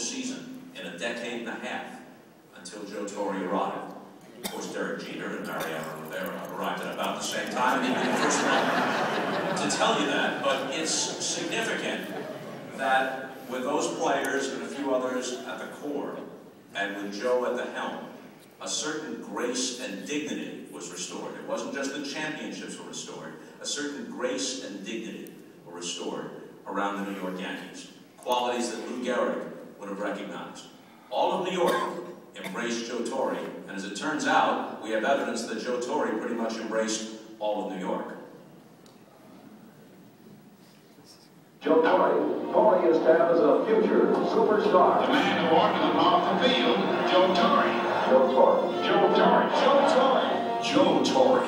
postseason in a decade and a half until Joe Torre arrived. Of course, Derek Jeter and Mariano Rivera arrived at about the same time, and even the first one to tell you that. But it's significant that with those players and a few others at the core, and with Joe at the helm, a certain grace and dignity was restored. It wasn't just the championships were restored. A certain grace and dignity were restored around the New York Yankees. Qualities that Lou Gehrig would have recognized. All of New York embraced Joe Torre, and as it turns out, we have evidence that Joe Torre pretty much embraced all of New York. Joe Torre. Torre is tabbed as a future superstar. The man who walked to the off the field, Joe Torre. Joe Torre. Joe Torre. Joe Torre. Joe Torre.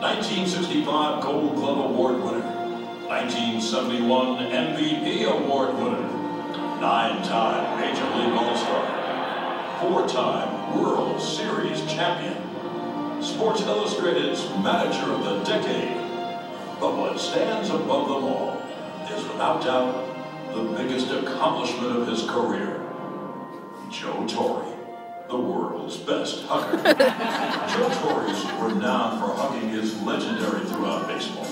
1965 Gold Glove Award winner. 1971 MVP Award winner. 9-time Major League All-Star. 4-time World Series champion. Sports Illustrated's Manager of the Decade. But what stands above them all is without doubt the biggest accomplishment of his career. Joe Torre, the world's best hugger. Joe Torre's renown for hugging is legendary throughout baseball.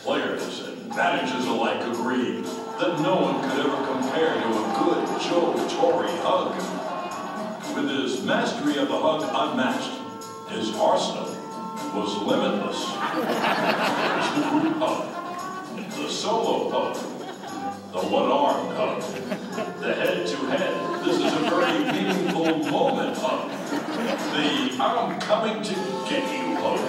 Players and managers alike agree that no one could ever compare to a good Joe Torre hug. With his mastery of the hug unmatched, his arsenal was limitless. The group hug, the solo hug, the one-armed hug, the head-to-head, this is a very meaningful moment hug, the I'm coming to get you hug,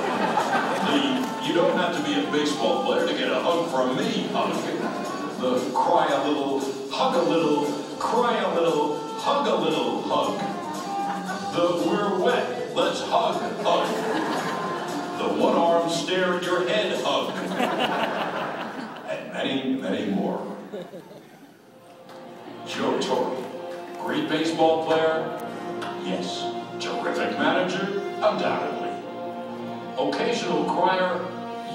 the you don't have to be a baseball player to get a hug from me hug, the cry a little, hug a little, cry a little, hug a little hug, the we're wet, let's hug hug, the one-arm stare at your head hug, and many, many more. Joe Torre, great baseball player? Yes. Terrific manager? Undoubtedly. Occasional crier?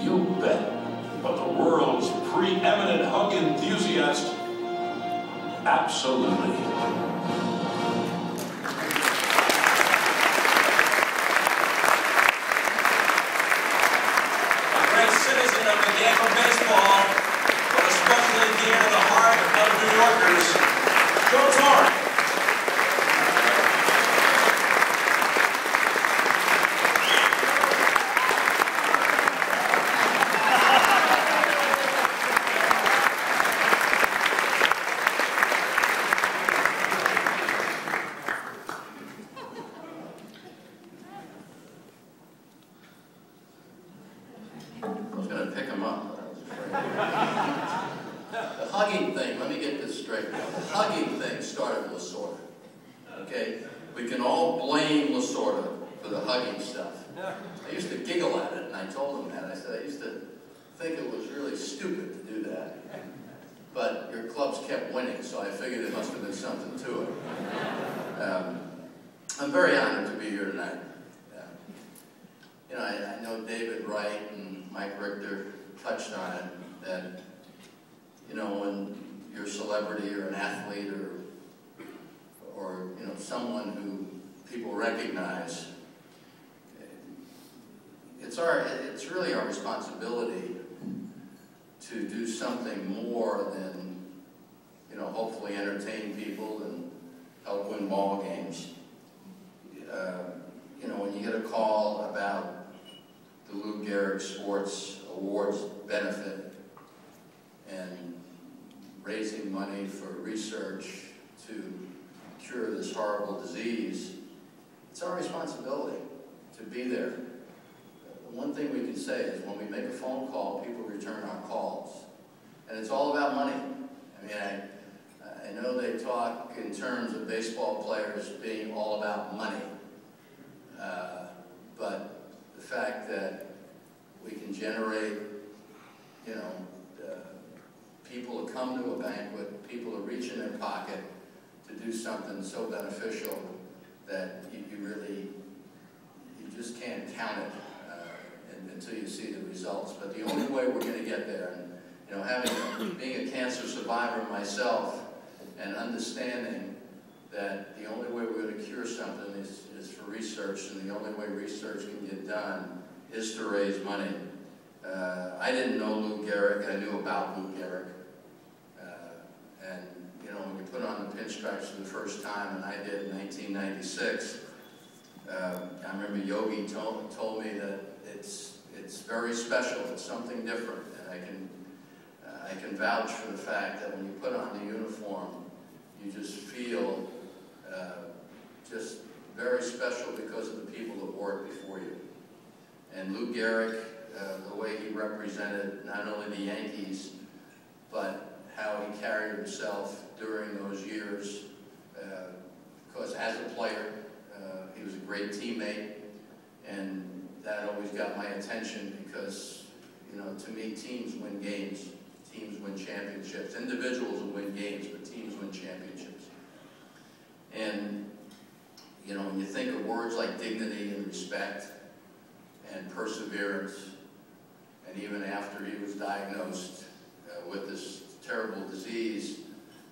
You bet. But the world's preeminent hug enthusiast? Absolutely. A great citizen of the game of baseball, but especially dear to the heart of New Yorkers, Joe Torre. I was going to pick him up, but I was afraid. The hugging thing, let me get this straight. The hugging thing started with Lasorda. Okay? We can all blame Lasorda for the hugging stuff. I used to giggle at it, and I told him that. I said I used to think it was really stupid to do that. But your clubs kept winning, so I figured there must have been something to it. I'm very honored to be here tonight. You know, I know David Wright and Mike Richter touched on it, that, you know, when you're a celebrity or an athlete or you know, someone who people recognize, it's really our responsibility to do something more than, you know, hopefully entertain people and help win ball games. You know, when you get a call about the Lou Gehrig Sports Awards benefit and raising money for research to cure this horrible disease, it's our responsibility to be there. The one thing we can say is when we make a phone call, people return our calls. And it's all about money. I mean, I know they talk in terms of baseball players being all about money. But the fact that we can generate, you know, people to come to a banquet, people to reach in their pocket to do something so beneficial that you just can't count it until you see the results. But the only way we're going to get there, and you know, being a cancer survivor myself and understanding that the only way we're going to cure something is for research, and the only way research can get done is to raise money. I didn't know Lou Gehrig. I knew about Lou Gehrig. And, you know, when you put on the pinstripes for the first time, and I did in 1996, I remember Yogi told me that it's very special. It's something different. And I can vouch for the fact that when you put on the uniform, you just feel just very special because of the people that work before you. And Lou Gehrig, the way he represented not only the Yankees, but how he carried himself during those years, because as a player, he was a great teammate, and that always got my attention because, you know, to me, teams win games. Teams win championships. Individuals will win games, but teams win championships. And, you know, when you think of words like dignity and respect and perseverance, and even after he was diagnosed with this terrible disease,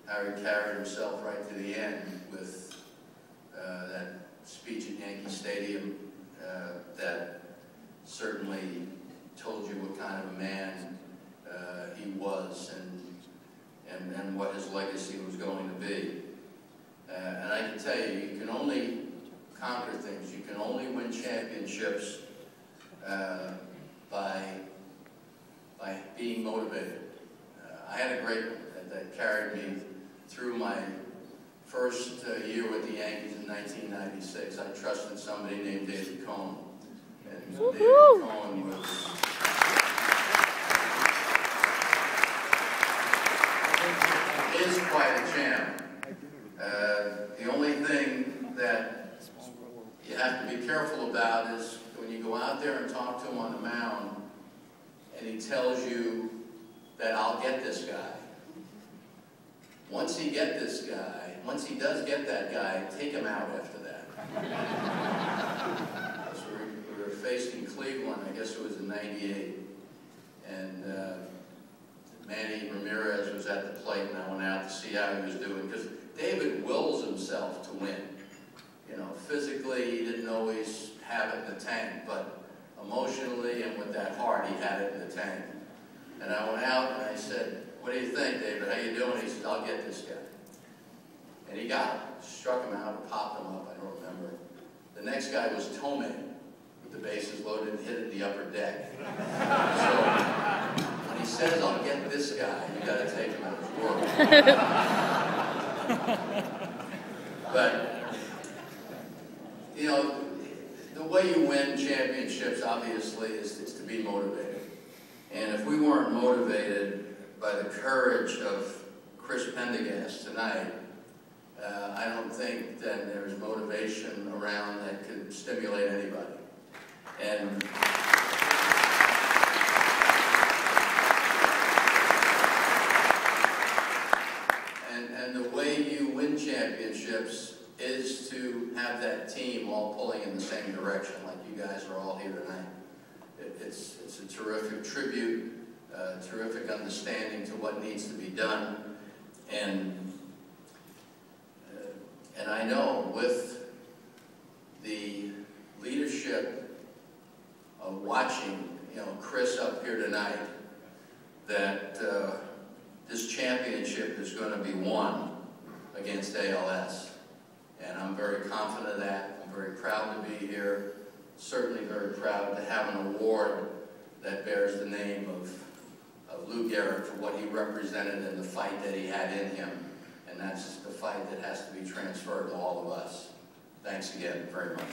how he carried himself right to the end with that speech at Yankee Stadium that certainly told you what kind of a man he was and what his legacy was going to be. And I can tell you, you can only conquer things, you can only win championships by being motivated. I had a great one that carried me through my first year with the Yankees in 1996. I trusted somebody named David Cohn. And David Cohn is quite a champ. The only thing that you have to be careful about is when you go out there and talk to him on the mound and he tells you that I'll get this guy. Once he does get that guy, take him out after that. So we were facing Cleveland, I guess it was in '98, and Manny Ramirez was at the plate, and I went out to see how he was doing, because David wills himself to win. You know, physically, he didn't always have it in the tank, but emotionally and with that heart, he had it in the tank. And I went out and I said, "What do you think, David? How you doing?" He said, "I'll get this guy." And he got him. Struck him out or popped him up, I don't remember. The next guy was Torre, with the bases loaded and hit in the upper deck. So when he says, "I'll get this guy," you got to take him at his word. But, you know, the way you win championships, obviously, is to be motivated. And if we weren't motivated by the courage of Chris Pendergast tonight, I don't think that there's motivation around that could stimulate anybody. And the way you win championships is to have that team all pulling in the same direction, like you guys are all here tonight. It's a terrific tribute, terrific understanding to what needs to be done, and I know with the leadership of watching, you know, Chris up here tonight, that this championship is going to be won against ALS. And I'm very confident of that. I'm very proud to be here. Certainly very proud to have an award that bears the name of Lou Gehrig for what he represented in the fight that he had in him. And that's the fight that has to be transferred to all of us. Thanks again very much.